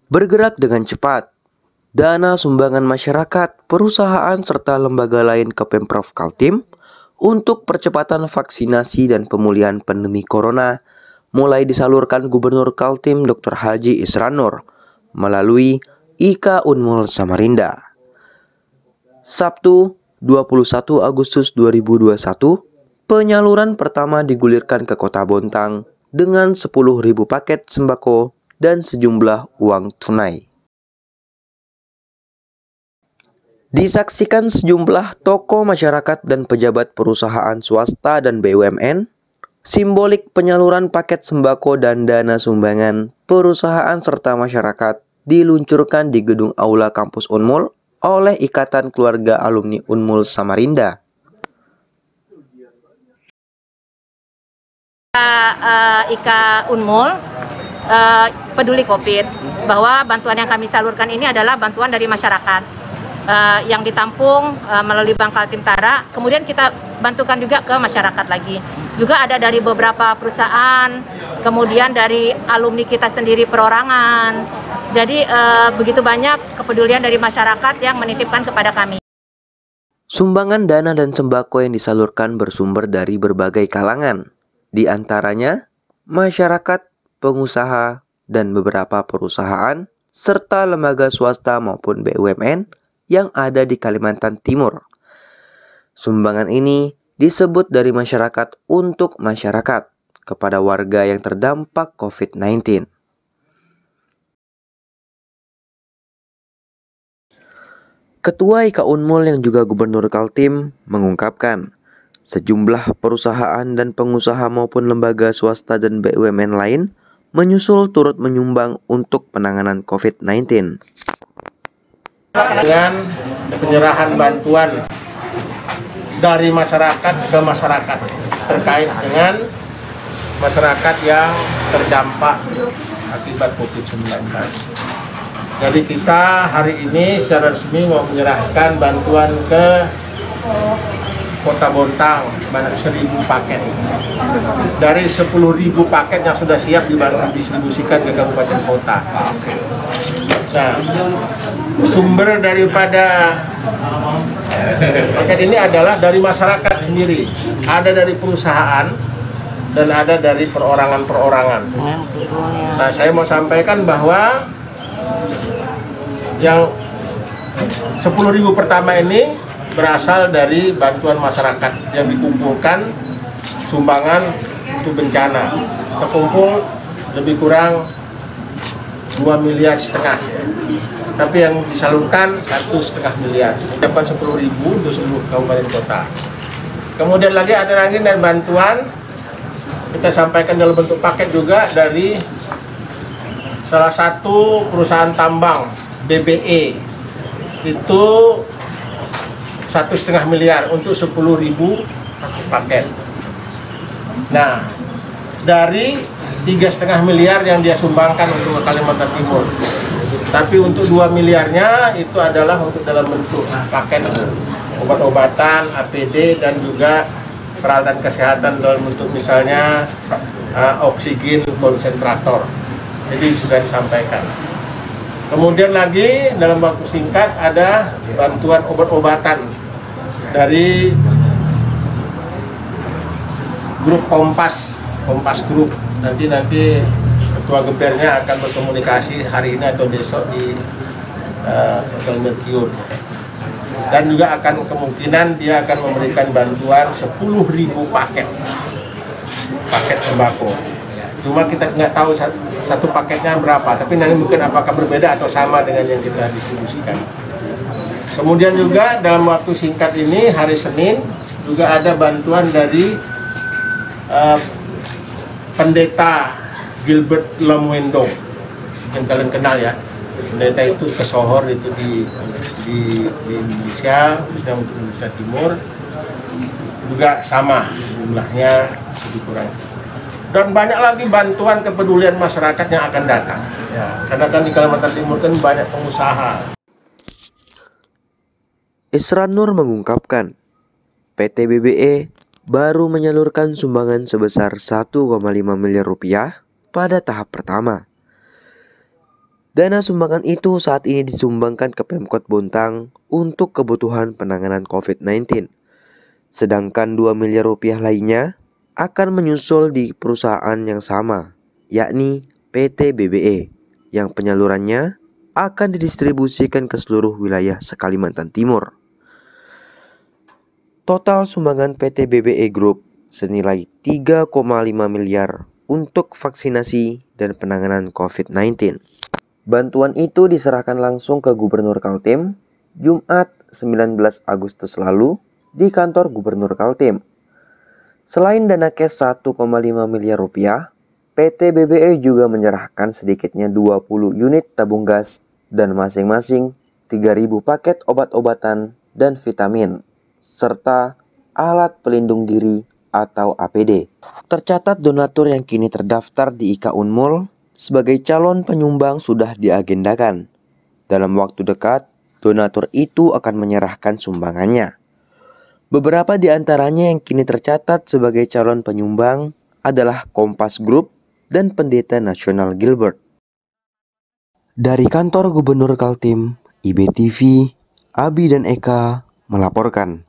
Bergerak dengan cepat, dana sumbangan masyarakat, perusahaan, serta lembaga lain ke Pemprov Kaltim untuk percepatan vaksinasi dan pemulihan pandemi corona mulai disalurkan Gubernur Kaltim Dr. Haji Isran Nur melalui IKA Unmul Samarinda. Sabtu 21 Agustus 2021, penyaluran pertama digulirkan ke Kota Bontang dengan 10.000 paket sembako dan sejumlah uang tunai. Disaksikan sejumlah tokoh masyarakat dan pejabat perusahaan swasta dan BUMN, simbolik penyaluran paket sembako dan dana sumbangan perusahaan serta masyarakat diluncurkan di gedung Aula Kampus Unmul oleh Ikatan Keluarga Alumni Unmul Samarinda. IKA Unmul peduli COVID, bahwa bantuan yang kami salurkan ini adalah bantuan dari masyarakat yang ditampung melalui Bank Kaltim Tara, kemudian kita bantukan juga ke masyarakat lagi. Juga ada dari beberapa perusahaan, kemudian dari alumni kita sendiri perorangan. Jadi begitu banyak kepedulian dari masyarakat yang menitipkan kepada kami. Sumbangan dana dan sembako yang disalurkan bersumber dari berbagai kalangan, di antaranya masyarakat, pengusaha, dan beberapa perusahaan, serta lembaga swasta maupun BUMN yang ada di Kalimantan Timur. Sumbangan ini disebut dari masyarakat untuk masyarakat kepada warga yang terdampak COVID-19. Ketua IKA Unmul yang juga Gubernur Kaltim mengungkapkan, sejumlah perusahaan dan pengusaha maupun lembaga swasta dan BUMN lain menyusul turut menyumbang untuk penanganan COVID-19. Dengan penyerahan bantuan dari masyarakat ke masyarakat terkait dengan masyarakat yang terdampak akibat COVID-19. Jadi kita hari ini secara resmi mau menyerahkan bantuan ke Kota Bontang sebanyak 1.000 paket. Dari 10.000 paket yang sudah siap didistribusikan ke kabupaten kota. Nah, sumber daripada paket ini adalah dari masyarakat sendiri. Ada dari perusahaan dan ada dari perorangan-perorangan. Nah, saya mau sampaikan bahwa yang 10.000 pertama ini berasal dari bantuan masyarakat yang dikumpulkan sumbangan untuk bencana. Terkumpul lebih kurang 2,5 miliar. Tapi yang disalurkan 1,5 miliar. Dapat 10.000 untuk seluruh kabupaten kota. Kemudian lagi ada lagi dari bantuan kita sampaikan dalam bentuk paket juga dari salah satu perusahaan tambang BBE. Itu 1,5 miliar untuk 10.000 paket. Nah, dari 3,5 miliar yang dia sumbangkan untuk Kalimantan Timur. Tapi untuk 2 miliarnya itu adalah untuk dalam bentuk paket obat-obatan, APD, dan juga peralatan kesehatan dalam bentuk misalnya oksigen konsentrator. Jadi sudah disampaikan. Kemudian lagi dalam waktu singkat ada bantuan obat-obatan dari grup Kompas Group. Nanti Ketua Gebernya akan berkomunikasi hari ini atau besok di Hotel Mercure. Dan juga akan kemungkinan dia akan memberikan bantuan 10.000 paket sembako. Cuma kita nggak tahu satu paketnya berapa, tapi nanti mungkin apakah berbeda atau sama dengan yang kita distribusikan. Kemudian juga dalam waktu singkat ini, hari Senin, juga ada bantuan dari Pendeta Gilbert Lamuendo. Mungkin kalian kenal ya, pendeta itu ke Sohor itu di Indonesia, khususnya untuk Indonesia Timur, juga sama jumlahnya lebih kurang. Dan banyak lagi bantuan kepedulian masyarakat yang akan datang. Ya, karena kan di Kalimantan Timur kan banyak pengusaha. Isran Nur mengungkapkan, PT BBE baru menyalurkan sumbangan sebesar 1,5 miliar rupiah pada tahap pertama. Dana sumbangan itu saat ini disumbangkan ke Pemkot Bontang untuk kebutuhan penanganan COVID-19. Sedangkan 2 miliar rupiah lainnya akan menyusul di perusahaan yang sama, yakni PT BBE, yang penyalurannya akan didistribusikan ke seluruh wilayah Kalimantan Timur. Total sumbangan PT BBE Group senilai 3,5 miliar untuk vaksinasi dan penanganan COVID-19. Bantuan itu diserahkan langsung ke Gubernur Kaltim Jumat 19 Agustus lalu di kantor Gubernur Kaltim. Selain dana cash 1,5 miliar rupiah, PT BBE juga menyerahkan sedikitnya 20 unit tabung gas dan masing-masing 3.000 paket obat-obatan dan vitamin, serta alat pelindung diri atau APD. Tercatat donatur yang kini terdaftar di IKA Unmul sebagai calon penyumbang sudah diagendakan. Dalam waktu dekat, donatur itu akan menyerahkan sumbangannya. Beberapa di antaranya yang kini tercatat sebagai calon penyumbang adalah Kompas Group dan Pendeta Nasional Gilbert. Dari kantor Gubernur Kaltim, IBTV, Abi dan Eka melaporkan.